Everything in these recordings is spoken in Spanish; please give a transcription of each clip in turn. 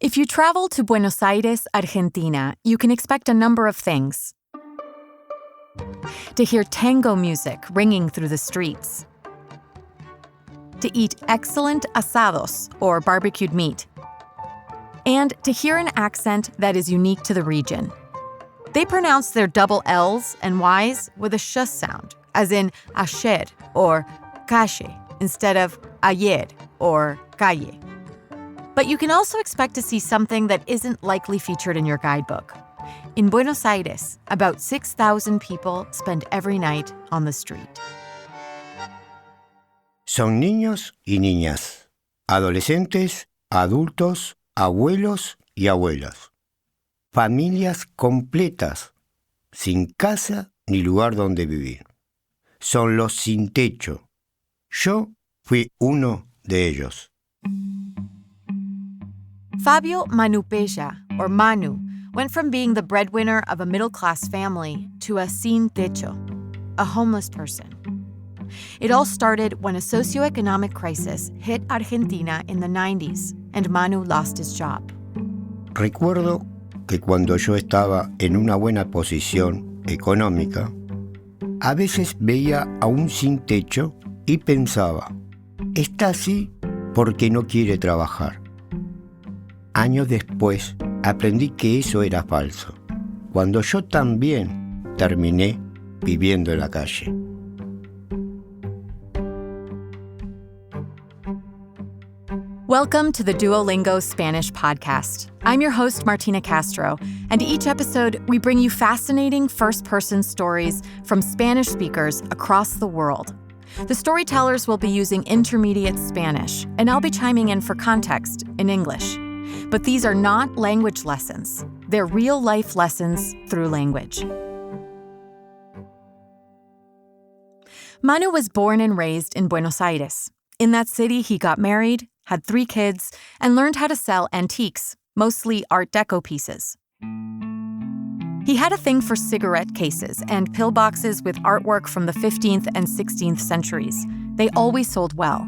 If you travel to Buenos Aires, Argentina, you can expect a number of things. To hear tango music ringing through the streets. To eat excellent asados, or barbecued meat. And to hear an accent that is unique to the region. They pronounce their double L's and Y's with a sh sound, as in ayer or calle, instead of ayer or calle. But you can also expect to see something that isn't likely featured in your guidebook. In Buenos Aires, about 6,000 people spend every night on the street. Son niños y niñas, adolescentes, adultos, abuelos y abuelas. Familias completas, sin casa ni lugar donde vivir. Son los sin techo. Yo fui uno de ellos. Fabio Manupella, or Manu, went from being the breadwinner of a middle-class family to a sin techo, a homeless person. It all started when a socioeconomic crisis hit Argentina in the 90s, and Manu lost his job. Recuerdo que cuando yo estaba en una buena posición económica, a veces veía a un sin techo y pensaba, está así porque no quiere trabajar. Años después aprendí que eso era falso, cuando yo también terminé viviendo en la calle. Welcome to the Duolingo Spanish podcast. I'm your host, Martina Castro, and each episode we bring you fascinating first-person stories from Spanish speakers across the world. The storytellers will be using intermediate Spanish, and I'll be chiming in for context in English. But these are not language lessons. They're real-life lessons through language. Manu was born and raised in Buenos Aires. In that city, he got married, had 3 kids, and learned how to sell antiques, mostly Art Deco pieces. He had a thing for cigarette cases and pillboxes with artwork from the 15th and 16th centuries. They always sold well.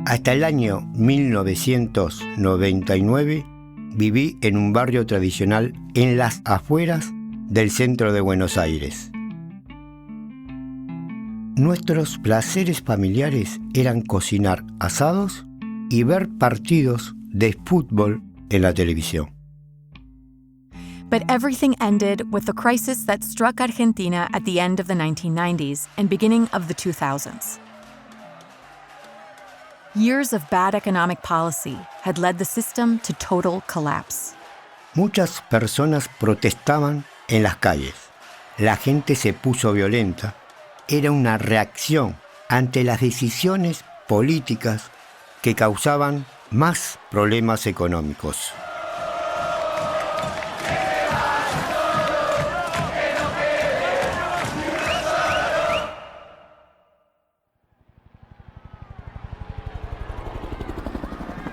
Hasta el año 1999 viví en un barrio tradicional en las afueras del centro de Buenos Aires. Nuestros placeres familiares eran cocinar asados y ver partidos de fútbol en la televisión. But everything ended with the crisis that struck Argentina at the end of the 1990s and beginning of the 2000s. Years of bad economic policy had led the system to total collapse. Muchas personas protestaban en las calles. La gente se puso violenta. Era una reacción ante las decisiones políticas que causaban más problemas económicos.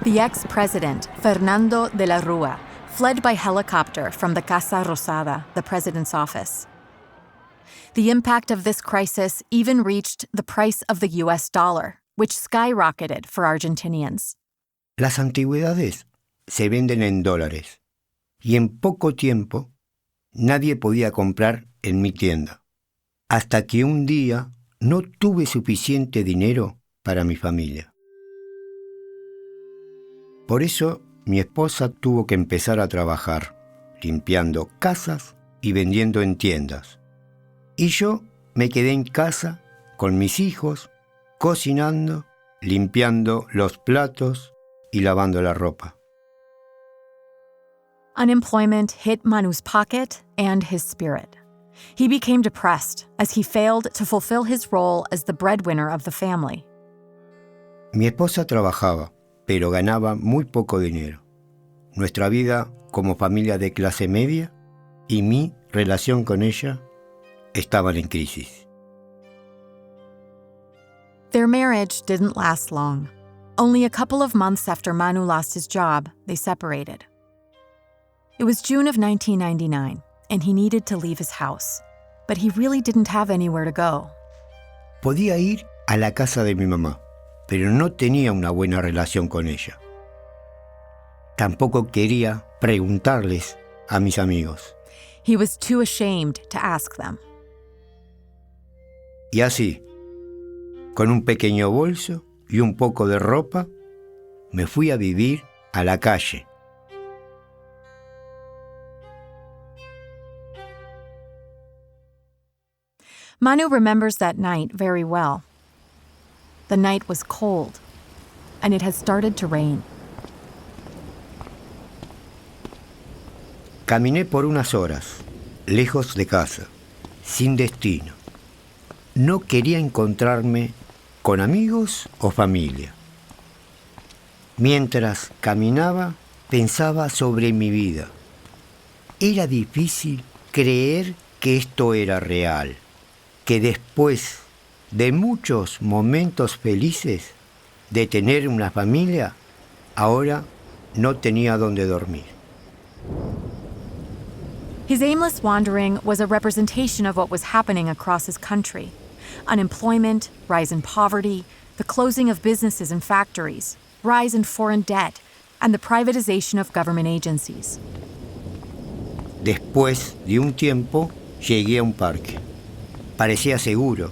The ex-president, Fernando de la Rúa, fled by helicopter from the Casa Rosada, the president's office. The impact of this crisis even reached the price of the US dollar, which skyrocketed for Argentinians. Las antigüedades se venden en dólares y en poco tiempo nadie podía comprar en mi tienda, hasta que un día no tuve suficiente dinero para mi familia. Por eso mi esposa tuvo que empezar a trabajar, limpiando casas y vendiendo en tiendas. Y yo me quedé en casa con mis hijos, cocinando, limpiando los platos y lavando la ropa. Unemployment hit Manu's pocket and his spirit. He became depressed as he failed to fulfill his role as the breadwinner of the family. Mi esposa trabajaba, pero ganaba muy poco dinero. Nuestra vida como familia de clase media y mi relación con ella estaban en crisis. Their marriage didn't last long. Only a couple of months after Manu lost his job, they separated. It was June of 1999, and he needed to leave his house. But he really didn't have anywhere to go. Podía ir a la casa de mi mamá, pero no tenía una buena relación con ella. Tampoco quería preguntarles a mis amigos. He was too ashamed to ask them. Y así, con un pequeño bolso y un poco de ropa, me fui a vivir a la calle. Manu remembers that night very well. The night was cold, and it had started to rain. Caminé por unas horas, lejos de casa, sin destino. No quería encontrarme con amigos o familia. Mientras caminaba, pensaba sobre mi vida. Era difícil creer que esto era real, que después de muchos momentos felices de tener una familia, ahora no tenía dónde dormir. His aimless wandering was a representation of what was happening across his country. Unemployment, rise in poverty, the closing of businesses and factories, rise in foreign debt, and the privatization of government agencies. Después de un tiempo, llegué a un parque. Parecía seguro.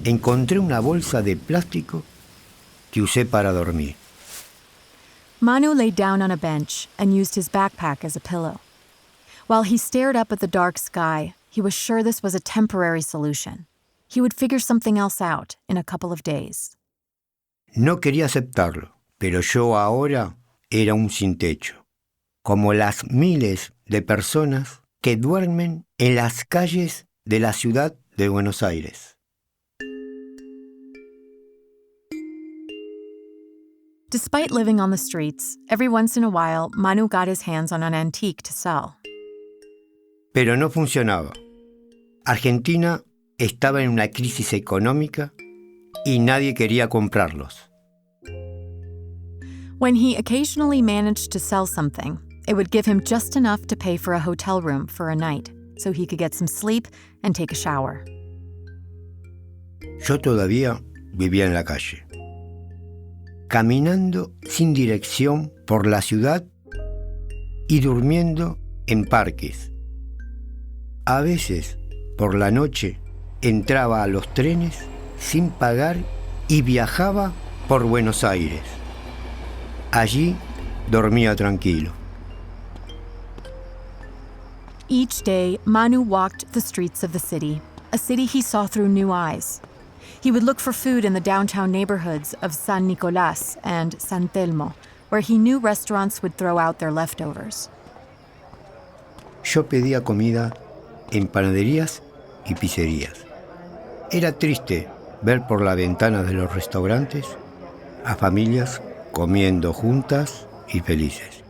Encontré una bolsa de plástico que usé para dormir. Manu lay down on a bench and used his backpack as a pillow. While he stared up at the dark sky, he was sure this was a temporary solution. He would figure something else out in a couple of days. No quería aceptarlo, pero yo ahora era un sin techo, como las miles de personas que duermen en las calles de la ciudad de Buenos Aires. Despite living on the streets, every once in a while, Manu got his hands on an antique to sell. Pero no funcionaba. Argentina estaba en una crisis económica y nadie quería comprarlos. When he occasionally managed to sell something, it would give him just enough to pay for a hotel room for a night, so he could get some sleep and take a shower. Yo todavía vivía en la calle, caminando sin dirección por la ciudad y durmiendo en parques. A veces, por la noche, entraba a los trenes sin pagar y viajaba por Buenos Aires. Allí dormía tranquilo. Each day, Manu walked the streets of the city, a city he saw through new eyes. He would look for food in the downtown neighborhoods of San Nicolás and San Telmo, where he knew restaurants would throw out their leftovers. Yo pedía comida en panaderías y pizzerías. Era triste ver por la ventana de los restaurantes a familias comiendo juntas y felices.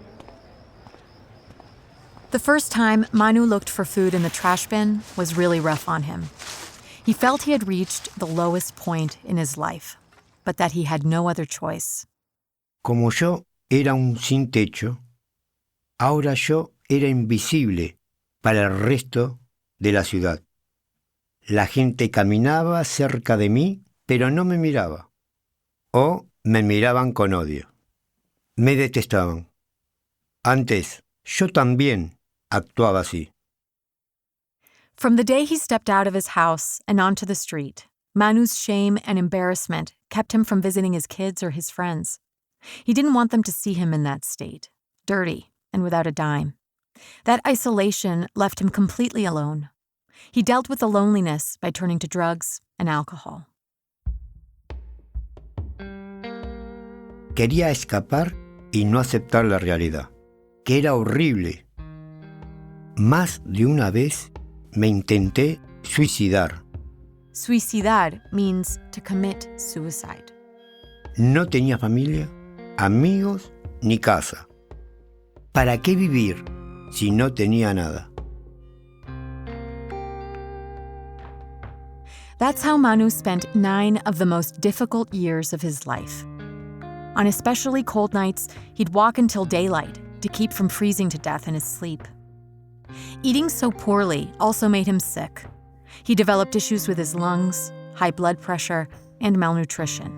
The first time Manu looked for food in the trash bin was really rough on him. He felt he had reached the lowest point in his life, but that he had no other choice. Como yo era un sin techo, ahora yo era invisible para el resto de la ciudad. La gente caminaba cerca de mí, pero no me miraba. O me miraban con odio. Me detestaban. Antes, yo también actuaba así. From the day he stepped out of his house and onto the street, Manu's shame and embarrassment kept him from visiting his kids or his friends. He didn't want them to see him in that state, dirty and without a dime. That isolation left him completely alone. He dealt with the loneliness by turning to drugs and alcohol. Quería escapar y no aceptar la realidad, que era horrible. Más de una vez me intenté suicidar. Suicidar means to commit suicide. No tenía familia, amigos ni casa. ¿Para qué vivir si no tenía nada? That's how Manu spent 9 of the most difficult years of his life. On especially cold nights, he'd walk until daylight to keep from freezing to death in his sleep. Eating so poorly also made him sick. He developed issues with his lungs, high blood pressure, and malnutrition.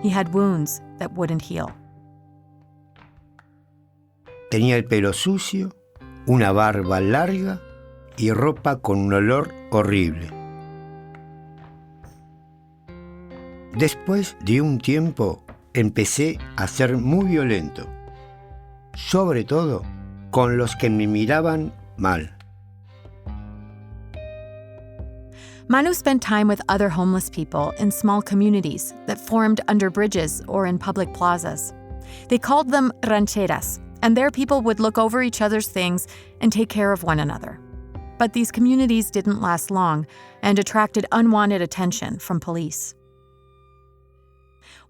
He had wounds that wouldn't heal. Tenía el pelo sucio, una barba larga y ropa con un olor horrible. Después de un tiempo empecé a ser muy violento, sobre todo con los que me miraban mal. Manu spent time with other homeless people in small communities that formed under bridges or in public plazas. They called them rancheras, and there people would look over each other's things and take care of one another. But these communities didn't last long and attracted unwanted attention from police.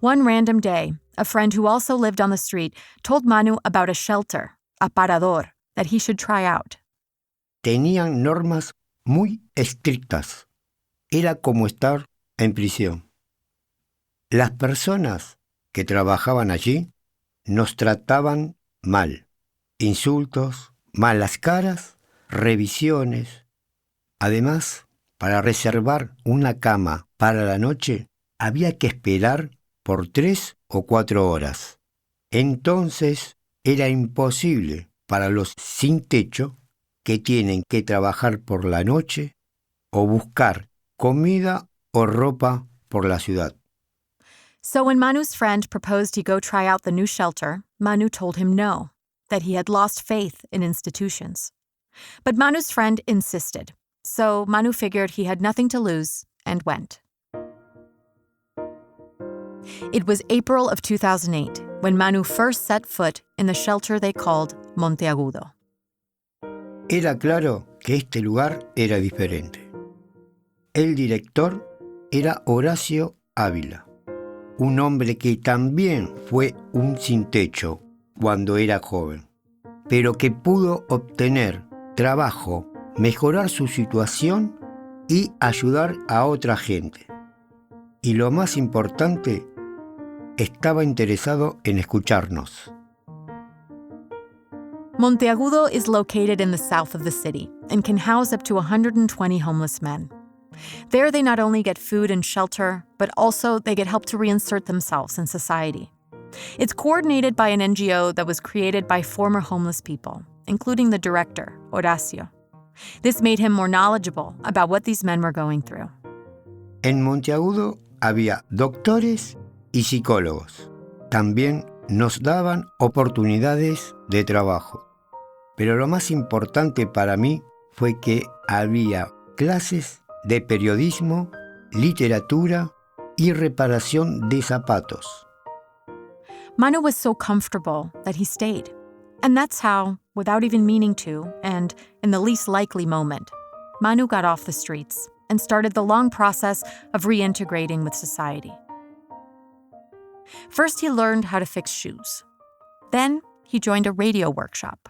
One random day, a friend who also lived on the street told Manu about a shelter, a parador, that he should try out. Tenían normas muy estrictas. Era como estar en prisión. Las personas que trabajaban allí nos trataban mal. Insultos, malas caras, revisiones. Además, para reservar una cama para la noche, había que esperar por 3 o 4 horas. Entonces, era imposible para los sin techo que tienen que trabajar por la noche o buscar comida o ropa por la ciudad. So when Manu's friend proposed he go try out the new shelter, Manu told him no, that he had lost faith in institutions. But Manu's friend insisted, so Manu figured he had nothing to lose and went. It was April of 2008 when Manu first set foot in the shelter they called Monteagudo. Era claro que este lugar era diferente. El director era Horacio Ávila, un hombre que también fue un sin techo cuando era joven, pero que pudo obtener trabajo, mejorar su situación y ayudar a otra gente. Y lo más importante, estaba interesado en escucharnos. Monteagudo is located in the south of the city and can house up to 120 homeless men. There they not only get food and shelter, but also they get help to reinsert themselves in society. It's coordinated by an NGO that was created by former homeless people, including the director, Horacio. This made him more knowledgeable about what these men were going through. En Monteagudo había doctores y psicólogos. También nos daban oportunidades de trabajo. Pero lo más importante para mí fue que había clases de periodismo, literatura y reparación de zapatos. Manu was so comfortable that he stayed. And that's how, without even meaning to, and in the least likely moment, Manu got off the streets and started the long process of reintegrating with society. First, he learned how to fix shoes. Then, he joined a radio workshop.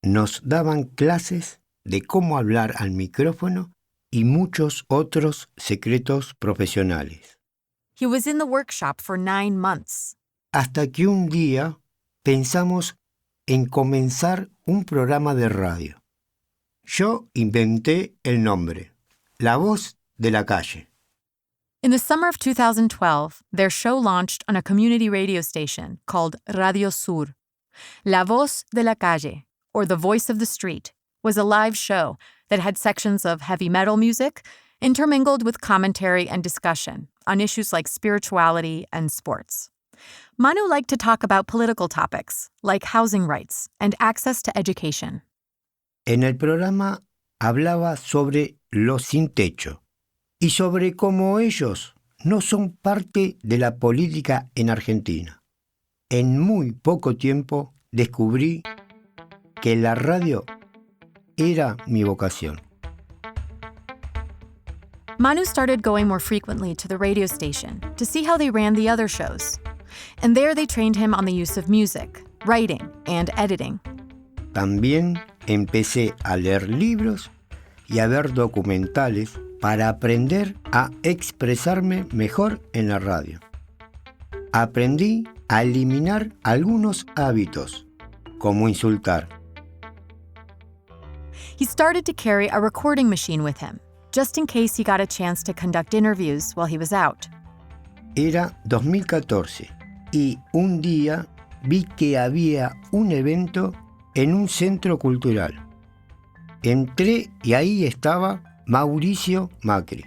Nos daban clases de cómo hablar al micrófono y muchos otros secretos profesionales. He was in the workshop for 9 months. Hasta que un día pensamos en comenzar un programa de radio. Yo inventé el nombre, La Voz de la Calle. In the summer of 2012, their show launched on a community radio station called Radio Sur. La Voz de la Calle, or The Voice of the Street, was a live show that had sections of heavy metal music intermingled with commentary and discussion on issues like spirituality and sports. Manu liked to talk about political topics like housing rights and access to education. En el programa hablaba sobre los sin techo y sobre cómo ellos no son parte de la política en Argentina. En muy poco tiempo descubrí que la radio era mi vocación. Manu started going more frequently to the radio station to see how they ran the other shows. And there they trained him on the use of music, writing, and editing. También empecé a leer libros y a ver documentales para aprender a expresarme mejor en la radio. Aprendí a eliminar algunos hábitos, como insultar. He started to carry a recording machine with him, just in case he got a chance to conduct interviews while he was out. Era 2014 y un día vi que había un evento en un centro cultural. Entré y ahí estaba Mauricio Macri.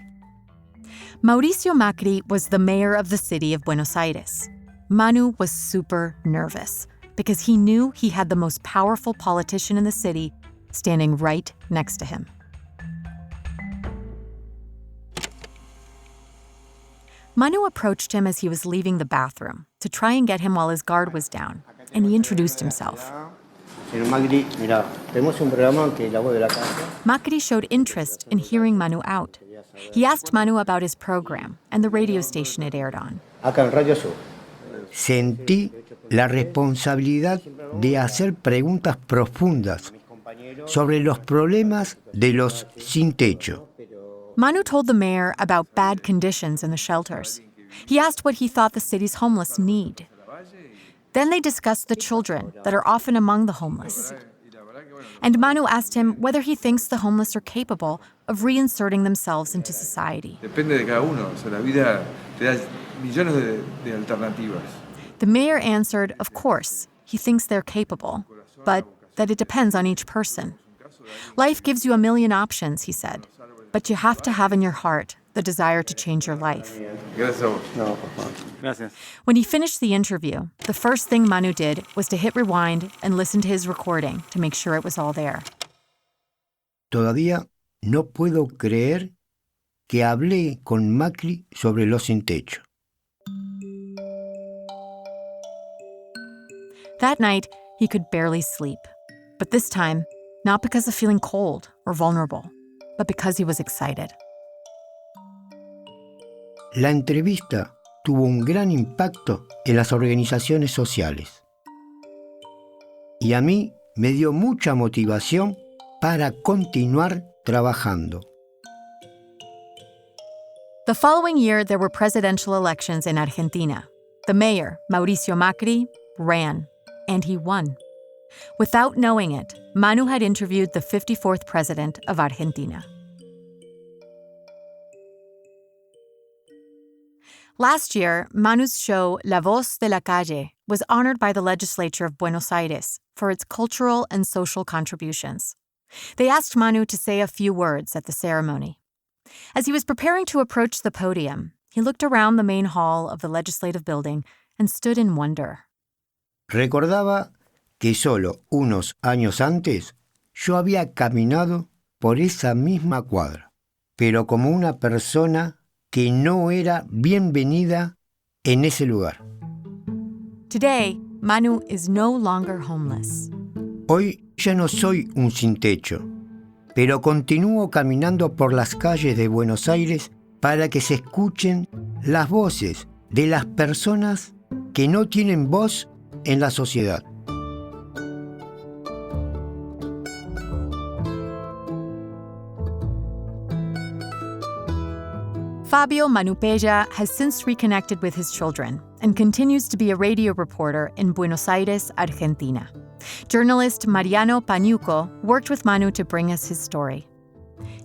Mauricio Macri was the mayor of the city of Buenos Aires. Manu was super nervous because he knew he had the most powerful politician in the city standing right next to him. Manu approached him as he was leaving the bathroom to try and get him while his guard was down, and he introduced himself. Macri showed interest in hearing Manu out. He asked Manu about his program and the radio station it aired on. Sentí la responsabilidad de hacer preguntas profundas sobre los problemas de los sin techo. Manu told the mayor about bad conditions in the shelters. He asked what he thought the city's homeless need. Then they discussed the children that are often among the homeless. And Manu asked him whether he thinks the homeless are capable of reinserting themselves into society. Depende de cada uno. La vida te da millones de alternativas. The mayor answered, of course, he thinks they're capable, but that it depends on each person. Life gives you a million options, he said, but you have to have in your heart the desire to change your life. When he finished the interview, the first thing Manu did was to hit rewind and listen to his recording to make sure it was all there. Todavía no puedo creer que hablé con Macri sobre los sin techo. That night, he could barely sleep. But this time, not because of feeling cold or vulnerable, but because he was excited. La entrevista tuvo un gran impacto en las organizaciones sociales. Y a mí me dio mucha motivación para continuar trabajando. The following year, there were presidential elections in Argentina. The mayor, Mauricio Macri, ran, and he won. Without knowing it, Manu had interviewed the 54th president of Argentina. Last year, Manu's show La Voz de la Calle was honored by the legislature of Buenos Aires for its cultural and social contributions. They asked Manu to say a few words at the ceremony. As he was preparing to approach the podium, he looked around the main hall of the legislative building and stood in wonder. Recordaba que solo unos años antes yo había caminado por esa misma cuadra, pero como una persona que no era bienvenida en ese lugar. Today, Manu is no longer homeless. Hoy ya no soy un sin techo, pero continúo caminando por las calles de Buenos Aires para que se escuchen las voces de las personas que no tienen voz en la sociedad. Fabio Manupella has since reconnected with his children and continues to be a radio reporter in Buenos Aires, Argentina. Journalist Mariano Pañuco worked with Manu to bring us his story.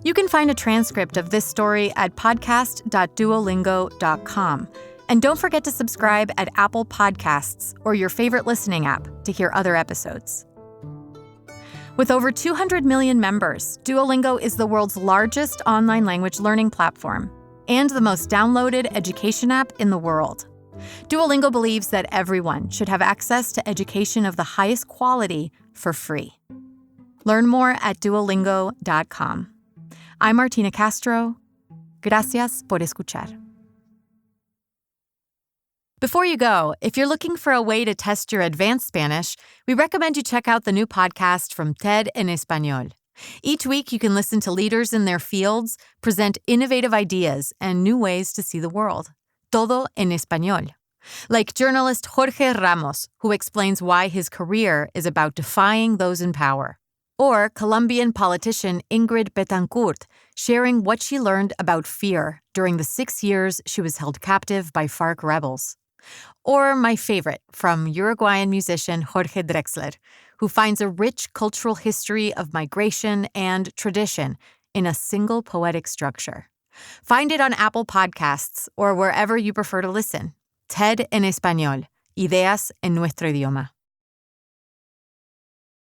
You can find a transcript of this story at podcast.duolingo.com. And don't forget to subscribe at Apple Podcasts or your favorite listening app to hear other episodes. With over 200 million members, Duolingo is the world's largest online language learning platform and the most downloaded education app in the world. Duolingo believes that everyone should have access to education of the highest quality for free. Learn more at duolingo.com. I'm Martina Castro. Gracias por escuchar. Before you go, if you're looking for a way to test your advanced Spanish, we recommend you check out the new podcast from TED en Español. Each week, you can listen to leaders in their fields present innovative ideas and new ways to see the world. Todo en Español. Like journalist Jorge Ramos, who explains why his career is about defying those in power. Or Colombian politician Ingrid Betancourt, sharing what she learned about fear during the 6 years she was held captive by FARC rebels. Or my favorite, from Uruguayan musician Jorge Drexler, who finds a rich cultural history of migration and tradition in a single poetic structure. Find it on Apple Podcasts or wherever you prefer to listen. TED en Español, Ideas en Nuestro Idioma.